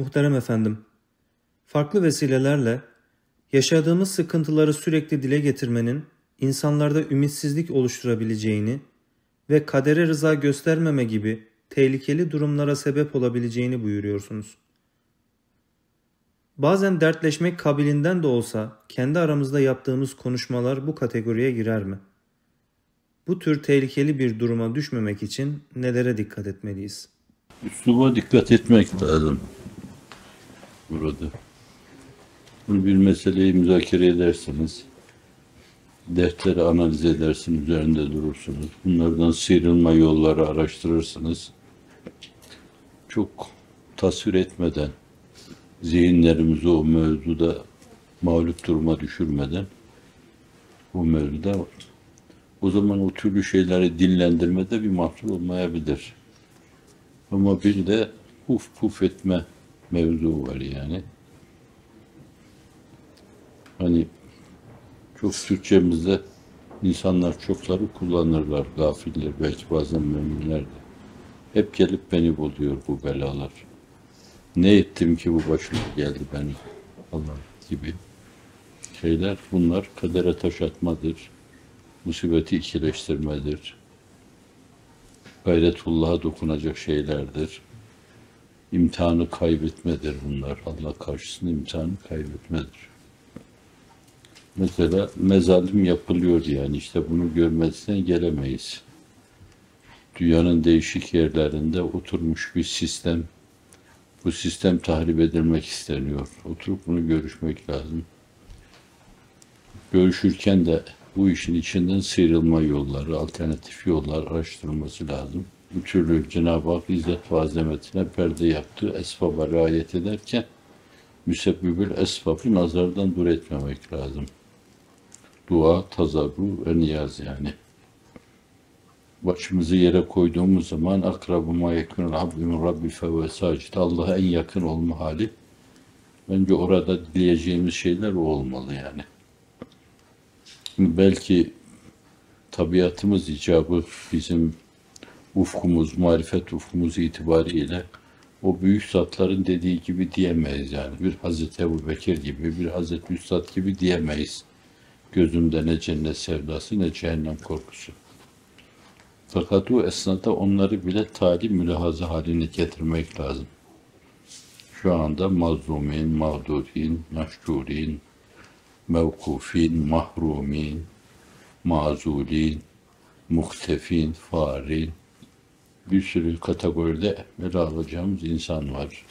Muhterem efendim, farklı vesilelerle yaşadığımız sıkıntıları sürekli dile getirmenin insanlarda ümitsizlik oluşturabileceğini ve kadere rıza göstermeme gibi tehlikeli durumlara sebep olabileceğini buyuruyorsunuz. Bazen dertleşmek kabilinden de olsa kendi aramızda yaptığımız konuşmalar bu kategoriye girer mi? Bu tür tehlikeli bir duruma düşmemek için nelere dikkat etmeliyiz? Üsluba dikkat etmek lazım burada. Bunu bir meseleyi müzakere ederseniz, dertleri analiz edersiniz, üzerinde durursunuz. Bunlardan sıyrılma yolları araştırırsınız. Çok tasvir etmeden, zihinlerimizi o mevzuda mağlup duruma düşürmeden, o mevzuda o zaman o türlü şeyleri dillendirmede bir mahsur olmayabilir. Ama bir de puf etme mevzu var yani. Hani çok Türkçemizde insanlar çokları kullanırlar, gafiller, belki bazen müminler de. Hep gelip beni buluyor bu belalar. Ne ettim ki bu başıma geldi benim Allah gibi şeyler. Bunlar kadere taş atmadır, musibeti ikileştirmedir, gayretullah'a dokunacak şeylerdir. İmtihanı kaybetmedir bunlar. Allah karşısında imtihanı kaybetmedir. Mesela mezalim yapılıyor yani işte bunu görmezden gelemeyiz. Dünyanın değişik yerlerinde oturmuş bir sistem, bu sistem tahrip edilmek isteniyor. Oturup bunu görüşmek lazım. Görüşürken de bu işin içinden sıyrılma yolları, alternatif yollar araştırılması lazım. Bu türlü Cenab-ı Hak İzzet ve Azametine perde yaptığı esbaba riayet ederken müsebbibül esbabı nazardan dur etmemek lazım. Dua, tazarru ve niyaz yani. Başımızı yere koyduğumuz zaman akrabu ma yekunul abdü min rabbi fehuve sacid. Allah'a en yakın olma hali. Bence orada dileyeceğimiz şeyler o olmalı yani. Belki tabiatımız icabı bizim ufkumuz, marifet ufkumuz itibariyle o büyük zatların dediği gibi diyemeyiz yani. Bir Hazreti Ebubekir gibi, bir Hazreti Üstad gibi diyemeyiz. Gözümde ne cennet sevdası ne cehennem korkusu. Fakat o esnada onları bile talim mülahaza haline getirmek lazım. Şu anda mazlumin, mağdurin, meşcurin, mevkufin, mahrumin, mazulin, muhtefin, farin, bir sürü kategoride ele alacağımız insan var.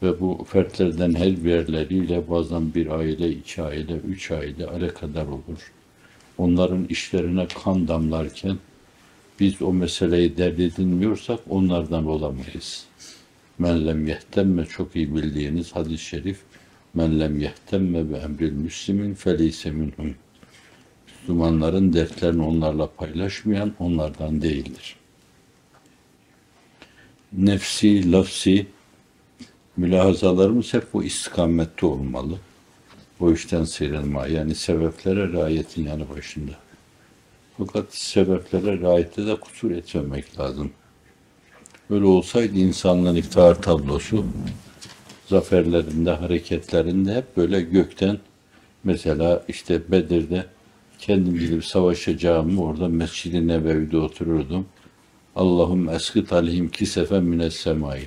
Ve bu fertlerden her birileriyle bazen bir aile, iki aile, üç aile alakadar olur. Onların işlerine kan damlarken biz o meseleyi dert edinmiyorsak onlardan olamayız. Men lem yehtemme çok iyi bildiğiniz hadis-i şerif. Men lem yehtemme be emril müslimin feleyse minhum. Müslümanların dertlerini onlarla paylaşmayan onlardan değildir. Nefsi, lafsi mülahazalarımız hep bu istikamette olmalı. O işten sıyrılma, yani sebeplere riayetin yanı başında. Fakat sebeplere riayette de kusur etmemek lazım. Öyle olsaydı insanlığın iftihar tablosu zaferlerinde, hareketlerinde hep böyle gökten, mesela işte Bedir'de kendim gidip savaşacağımı orada Mescid-i Nebevi'de otururdum. Allahümme eskıt aleyhim kisefen mines semai.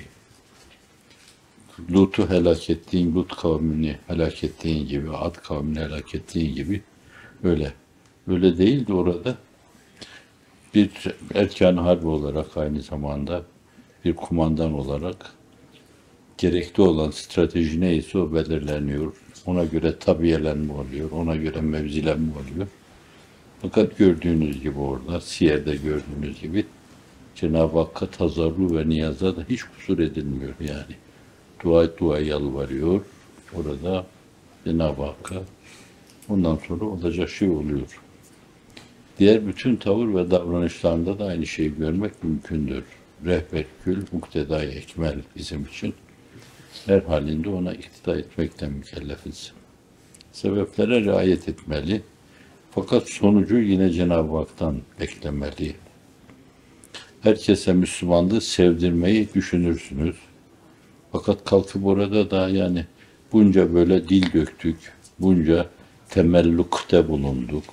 Lut'u helak ettiğin, Lut kavmini helak ettiğin gibi, Ad kavmini helak ettiğin gibi öyle. Öyle değildi orada. Bir erkan harbi olarak aynı zamanda bir kumandan olarak gerekli olan strateji neyse o belirleniyor. Ona göre tabiyelenme oluyor, ona göre mevzilenme oluyor. Fakat gördüğünüz gibi orada, Siyer'de gördüğünüz gibi Cenab-ı Hakk'a tazarru ve niyaza da hiç kusur edilmiyor yani. Dua yalvarıyor orada Cenab-ı Hakk'a. Ondan sonra olacak şey oluyor. Diğer bütün tavır ve davranışlarında da aynı şeyi görmek mümkündür. Rehber kül, muktedai ekmel bizim için. Her halinde ona iktida etmekten mükellefiz. Sebeplere riayet etmeli. Fakat sonucu yine Cenab-ı Hak'tan beklemeli. Herkese Müslümanlığı sevdirmeyi düşünürsünüz. Fakat kalkıp orada da yani bunca böyle dil döktük, bunca temellukte bulunduk.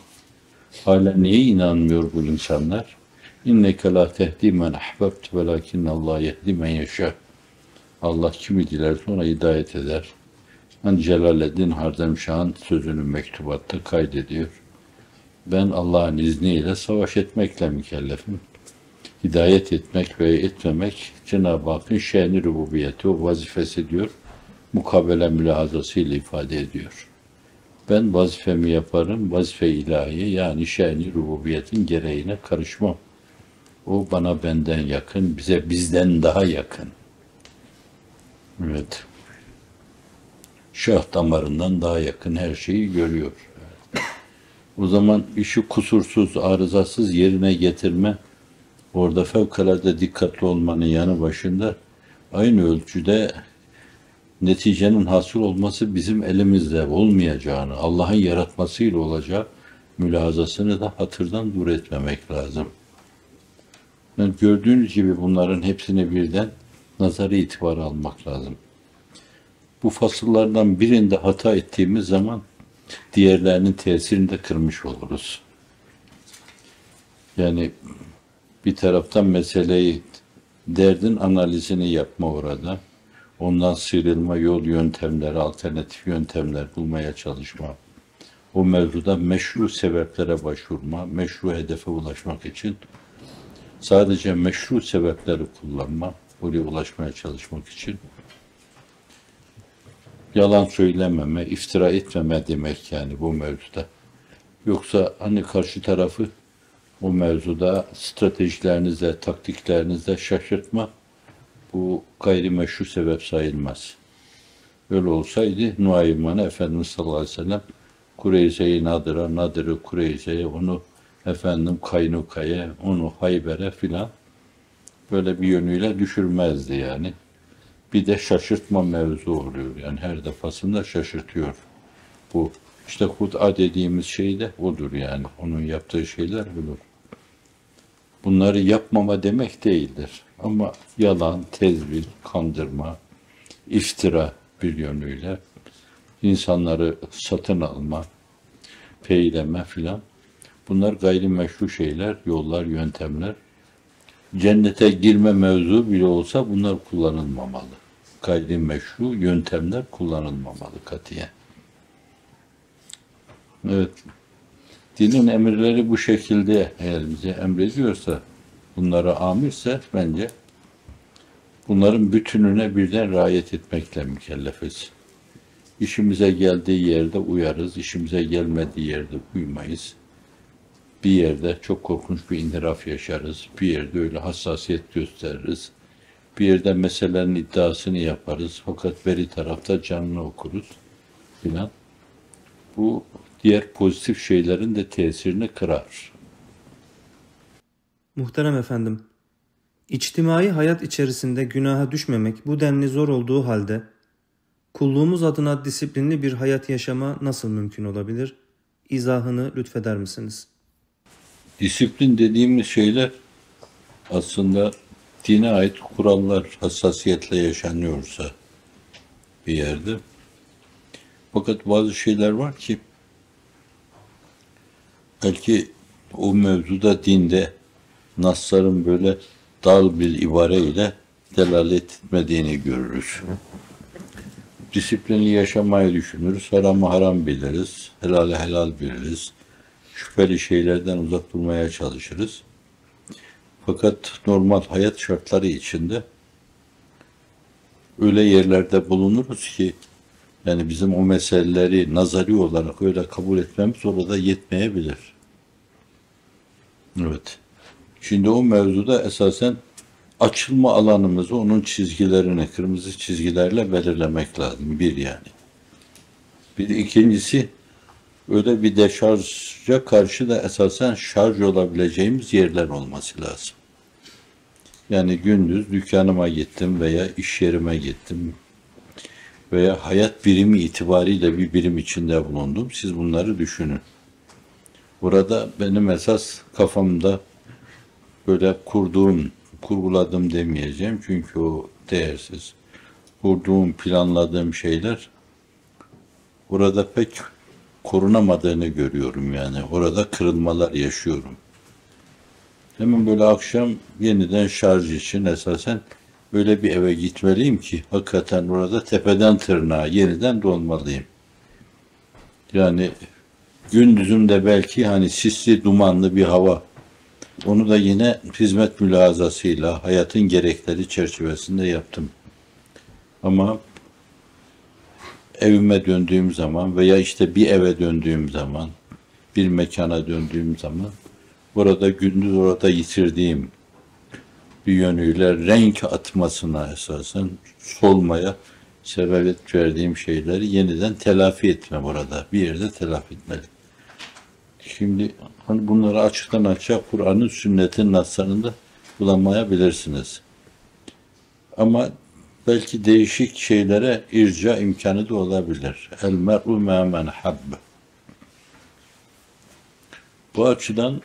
Hala niye inanmıyor bu insanlar? İnneke la tehdi men ahbebt velakinnallah yehdi men yeşâ. Allah kimi dilerse ona hidayet eder. Hani Celaleddin Hardemşah'ın sözünü mektubatta kaydediyor. Ben Allah'ın izniyle savaş etmekle mükellefim. Hidayet etmek ve etmemek Cenab-ı Hakk'ın şe'n-i rububiyeti, o vazifesi diyor. Mukabele mülahazasıyla ifade ediyor. Ben vazifemi yaparım, vazife ilahi yani şe'n-i rububiyetin gereğine karışmam. O bana benden yakın, bize bizden daha yakın. Evet. Şah damarından daha yakın her şeyi görüyor. O zaman işi kusursuz, arızasız yerine getirme, orada fevkalade dikkatli olmanın yanı başında aynı ölçüde neticenin hasıl olması bizim elimizde olmayacağını, Allah'ın yaratmasıyla olacağı mülahazasını da hatırdan dur etmemek lazım. Yani gördüğünüz gibi bunların hepsini birden nazara itibar almak lazım. Bu fasıllardan birinde hata ettiğimiz zaman diğerlerinin tesirini de kırmış oluruz. Yani bir taraftan meseleyi, derdin analizini yapma orada. Ondan sıyrılma yol yöntemleri, alternatif yöntemler bulmaya çalışma. O mevzuda meşru sebeplere başvurma, meşru hedefe ulaşmak için sadece meşru sebepleri kullanma, oraya ulaşmaya çalışmak için. Yalan söylememe, iftira etmeme demek yani bu mevzuda. Yoksa hani karşı tarafı o mevzuda stratejilerinizle, taktiklerinizle şaşırtma, bu gayrimeşru sebep sayılmaz. Öyle olsaydı Nuayman'a Efendimiz sallallahu aleyhi ve sellem Kureyze'yi Nadır'a, Nadır'ı Kureyze'ye, onu Kaynuka'ya, onu Hayber'e filan böyle bir yönüyle düşürmezdi yani. Bir de şaşırtma mevzu oluyor. Yani her defasında şaşırtıyor. Bu işte hud'a dediğimiz şey de odur yani. Onun yaptığı şeyler budur. Bunları yapmama demek değildir. Ama yalan, tezvir, kandırma, iftira bir yönüyle insanları satın alma, peyleme filan. Bunlar gayrimeşru şeyler, yollar, yöntemler. Cennete girme mevzu bile olsa bunlar kullanılmamalı. Gayrimeşru yöntemler kullanılmamalı katiyen. Evet. Dinin emirleri bu şekilde eğer bize emrediyorsa, bunlara amirse bence bunların bütününe birden riayet etmekle mükellefiz. İşimize geldiği yerde uyarız, işimize gelmediği yerde uymayız. Bir yerde çok korkunç bir inhiraf yaşarız, bir yerde öyle hassasiyet gösteririz. Bir yerde meselenin iddiasını yaparız fakat beri tarafta canını okuruz filan. Bu diğer pozitif şeylerin de tesirini kırar. Muhterem efendim, içtimai hayat içerisinde günaha düşmemek bu denli zor olduğu halde kulluğumuz adına disiplinli bir hayat yaşama nasıl mümkün olabilir? İzahını lütfeder misiniz? Disiplin dediğimiz şeyler aslında dine ait kurallar hassasiyetle yaşanıyorsa bir yerde. Fakat bazı şeyler var ki belki o mevzuda dinde nasların böyle dal bir ibareyle delalet etmediğini görürüz. Disiplinli yaşamayı düşünürüz, haramı haram biliriz, helali helal biliriz, şüpheli şeylerden uzak durmaya çalışırız. Fakat normal hayat şartları içinde öyle yerlerde bulunuruz ki yani bizim o meseleleri nazari olarak öyle kabul etmemiz orada yetmeyebilir. Evet. Şimdi o mevzuda esasen açılma alanımızı onun çizgilerini kırmızı çizgilerle belirlemek lazım. Bir yani. Bir ikincisi öyle bir deşarja karşı da esasen şarj olabileceğimiz yerler olması lazım. Yani gündüz dükkanıma gittim veya iş yerime gittim veya hayat birimi itibariyle bir birim içinde bulundum. Siz bunları düşünün. Burada benim esas kafamda böyle kurguladığım demeyeceğim çünkü o değersiz. kurduğum, planladığım şeyler orada pek korunamadığını görüyorum yani. Orada kırılmalar yaşıyorum. Hemen böyle akşam yeniden şarj için esasen böyle bir eve gitmeliyim ki hakikaten orada tepeden tırnağa yeniden dolmalıyım. Yani gündüzümde belki hani sisli, dumanlı bir hava. Onu da yine hizmet mülazasıyla hayatın gerekleri çerçevesinde yaptım. Ama evime döndüğüm zaman veya işte bir eve döndüğüm zaman, bir mekana döndüğüm zaman burada gündüz orada yitirdiğim bir yönüyle renk atmasına esasen solmaya sebebiyet verdiğim şeyleri yeniden telafi etmem orada. Bir yerde telafi etmeli. Şimdi hani bunları açıktan açığa Kur'an'ın, sünnetin naslarında bulamayabilirsiniz. Ama belki değişik şeylere irca imkanı da olabilir. El mer'u ma men habbe. Bu açıdan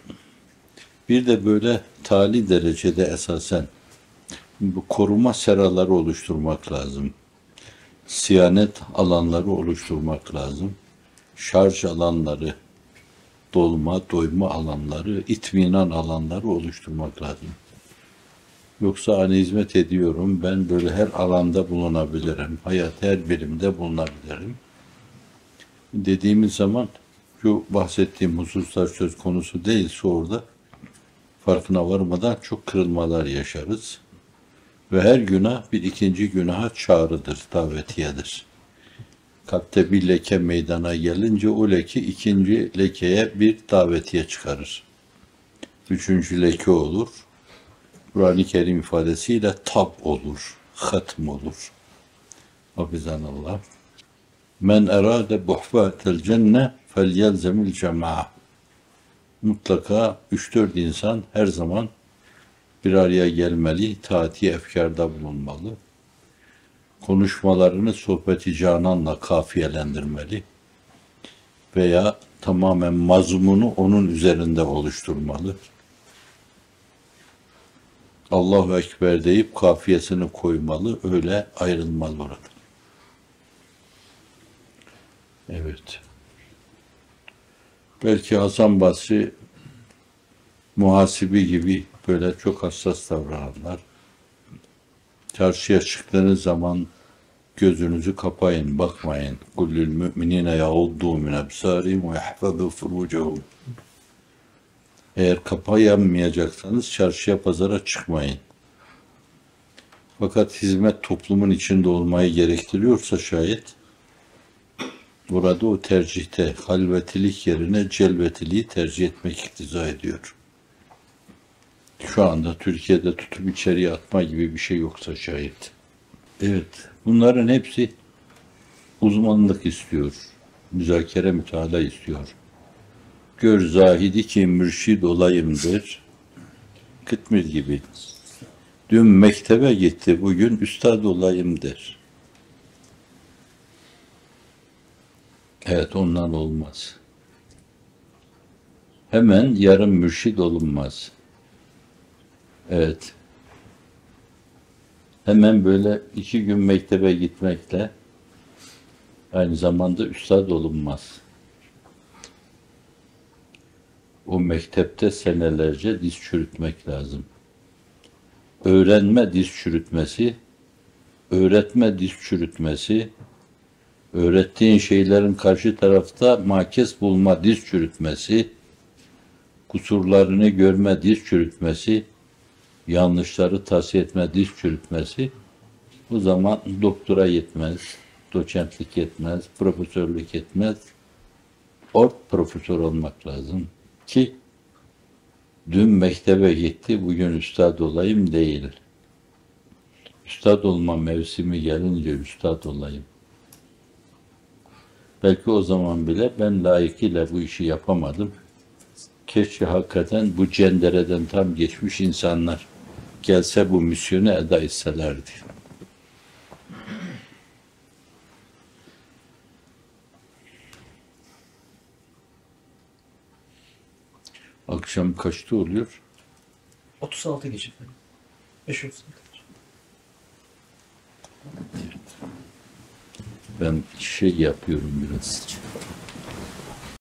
bir de böyle tali derecede esasen bu koruma seraları oluşturmak lazım. Siyanet alanları oluşturmak lazım. Şarj alanları, dolma, doyma alanları, itminan alanları oluşturmak lazım. Yoksa hani hizmet ediyorum, ben böyle her alanda bulunabilirim, hayat her birimde bulunabilirim. Dediğimiz zaman şu bahsettiğim hususlar söz konusu değilse orada farkına varmadan çok kırılmalar yaşarız. Ve her günah bir ikinci günaha çağrıdır, davetiyedir. Kalpte bir leke meydana gelince o leke ikinci lekeye bir davetiye çıkarır. Üçüncü leke olur. Kur'an-ı Kerim ifadesiyle tab olur, hatm olur. Hafizanallah. Men erade buhfatel cenne fel yelzemil cema'a. Mutlaka 3-4 insan her zaman bir araya gelmeli, taati efkarda bulunmalı. Konuşmalarını sohbeti cananla kafiyelendirmeli veya tamamen mazmunu onun üzerinde oluşturmalı. Allahu Ekber deyip kafiyesini koymalı, öyle ayrılmalı orada. Evet. Belki Hasan Basri muhasibi gibi böyle çok hassas davrananlar. Çarşıya çıktığınız zaman gözünüzü kapayın, bakmayın. Kullül müminine yağuddu min ebsarihim ve yahfazu furucehum. Eğer kapayamayacaksanız çarşıya pazara çıkmayın. Fakat hizmet toplumun içinde olmayı gerektiriyorsa şayet burada o tercihte halvetilik yerine celvetiliği tercih etmek iktiza ediyor. Şu anda Türkiye'de tutup içeriye atma gibi bir şey yoksa şayet. Evet, bunların hepsi uzmanlık istiyor. Müzakere, mütalaa istiyor. Gör zahidi ki mürşid olayımdır. Kıtmir gibi. Dün mektebe gitti, bugün üstad olayım der. Evet, ondan olmaz. Hemen yarın mürşid olunmaz. Evet. Hemen böyle 2 gün mektebe gitmekle aynı zamanda üstad olunmaz. O mektepte senelerce diz çürütmek lazım. Öğrenme diz çürütmesi, öğretme diz çürütmesi, öğrettiğin şeylerin karşı tarafta makes bulma diz çürütmesi, kusurlarını görme diz çürütmesi, yanlışları tahsiye etme diz çürütmesi, o zaman doktora yetmez, doçentlik yetmez, profesörlük yetmez, profesör olmak lazım ki dün mektebe gitti, bugün üstad olayım değil. Üstad olma mevsimi gelince üstad olayım. Belki o zaman bile ben layıkıyla bu işi yapamadım. Keşke hakikaten bu cendereden tam geçmiş insanlar gelse bu misyonu eda etselerdi. Akşam kaçta oluyor? 36 geçe efendim. 5.36. ben şey yapıyorum biraz.